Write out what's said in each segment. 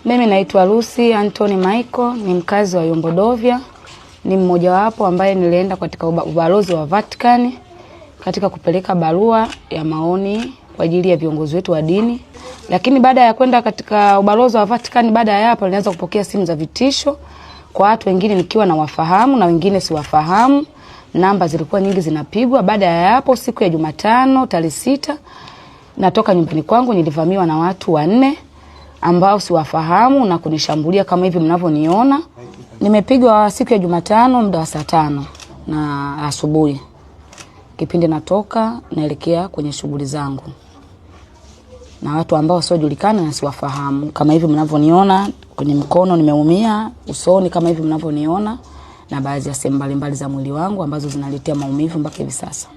Mimi naitwa Lucy Anthony Michael, ni mkazi wa Yombo Dovya. Ni mmoja wapo ambaye nilienda katika ubalozi wa Vatican katika kupeleka barua ya maoni kwa ajili ya viongozi wetu wa dini. Lakini baada ya kwenda katika ubalozi wa Vatican, baada ya hapo nilianza kupokea simu za vitisho kwa watu wengine nikiwa na wafahamu na wengine siwafahamu. Namba zilikuwa nyingi zinapigwa. Baada ya hapo siku ya Jumatano tarehe 6 natoka nyumbani kwangu, nilivamiwa na watu 4 ambao siwafahamu na kunishambulia kama hivi mnavyoniona. Nimepigwa siku ya Jumatano muda wa saa 5 na asubuhi. Kipindi natoka naelekea kwenye shughuli zangu. Na watu ambao wasiojulikana na siwafahamu kama hivi mnavyoniona, kwenye mkono nimeumia, usoni kama hivi mnavyoniona, na baadhi ya sehemu mbalimbali za mwili wangu ambazo zinaletea maumivu mpaka hivi sasa.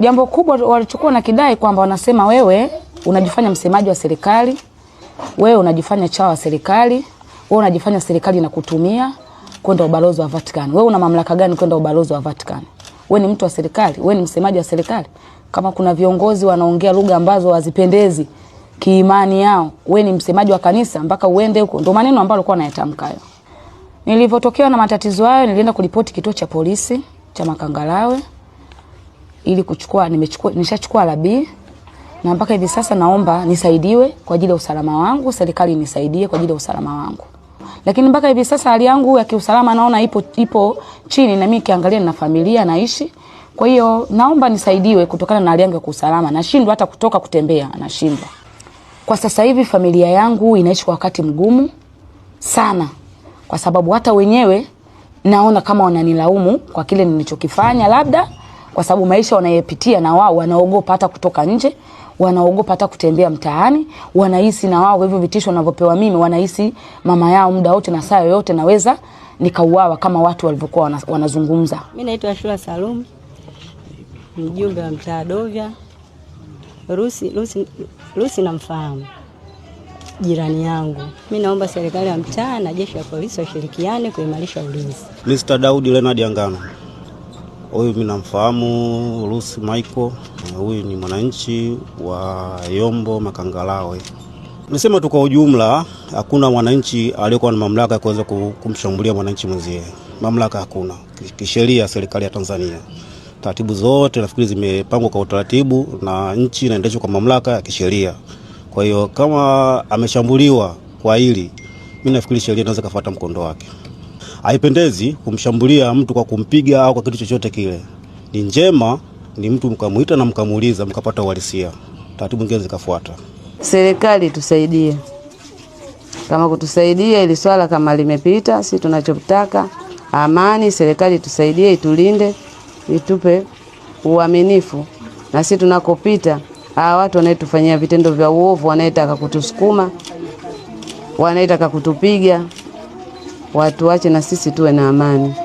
Jambo kubwa walichukua na kidai kwamba wanasema wewe unajifanya msemaji wa serikali, wewe unajifanya chawa wa serikali, wewe unajifanya serikali inakutumia kwenda ubalozi wa Vatican. Wewe una mamlaka gani kwenda ubalozi wa Vatican? Wewe ni mtu wa serikali, wewe ni msemaji wa serikali. Kama kuna viongozi wanaongea lugha ambazo hazipendezi kiimani yao, wewe ni msemaji wa kanisa mpaka uende huko. Ndio maneno ambayo alikuwa anayatamka hayo. Nilivyotokewa na matatizo hayo, nilienda kuripoti kituo cha polisi cha Makangalawe ili nishachukua labi, na mpaka hivi sasa naomba nisaidiwe kwa ajili ya usalama wangu, serikali nisaidie kwa ajili ya usalama wangu. Lakini mpaka hivi sasa hali yangu ya kiusalama naona ipo chini, na mimi kiangalia na familia naishi. Kwa hiyo naomba nisaidiwe kutokana na hali yangu ya kiusalama. Nashindwa hata kutoka kutembea, nashindwa. Kwa sasa hivi familia yangu inaishi kwa wakati mgumu sana, kwa sababu hata wenyewe naona kama wananilaumu kwa kile nilichokifanya, labda kwa sababu maisha wanayepitia na wao wanaogopa hata kutoka nje, wanaogopa hata kutembea mtaani, wanahisi na wao hivyo vitisho wanavyopewa mimi, wanahisi mama yao muda wote na saa yoyote naweza nikauawa kama watu walivyokuwa wanazungumza. Mimi naitwa Ashura Salum, mjumbe wa mtaa Dovya. Lucy namfahamu, jirani yangu. Mimi naomba serikali ya mtaa na jeshi la polisi washirikiane kuimarisha ulinzi. Mr. Daudi Leonard Angano. Huyu mimi namfahamu Lucy Michael. Huyu ni mwananchi wa Yombo Makangalawe. Nisema tu kwa ujumla, hakuna mwananchi aliyekuwa na mamlaka ya kuweza kumshambulia mwananchi mwenzie. Mamlaka hakuna. Kisheria serikali ya Tanzania, taratibu zote nafikiri zimepangwa kwa utaratibu na nchi inaendeshwa kwa mamlaka ya kisheria. Kwa hiyo kama ameshambuliwa kwa hili, mimi nafikiri sheria inaweza kufuata mkondo wake. Haipendezi kumshambulia mtu kwa kumpiga au kwa kitu chochote kile. Ni njema ni mtu mkamuita na mkamuuliza mkapata uhalisia, taratibu nyingine zikafuata. Serikali tusaidie. Kama kutusaidia ili swala kama limepita, sisi tunachotaka amani. Serikali tusaidie, itulinde, itupe uaminifu, na sisi tunakopita watu wanaetufanyia vitendo vya uovu, wanaetaka kutusukuma, wanaetaka kutupiga, watu wache na sisi tuwe na amani.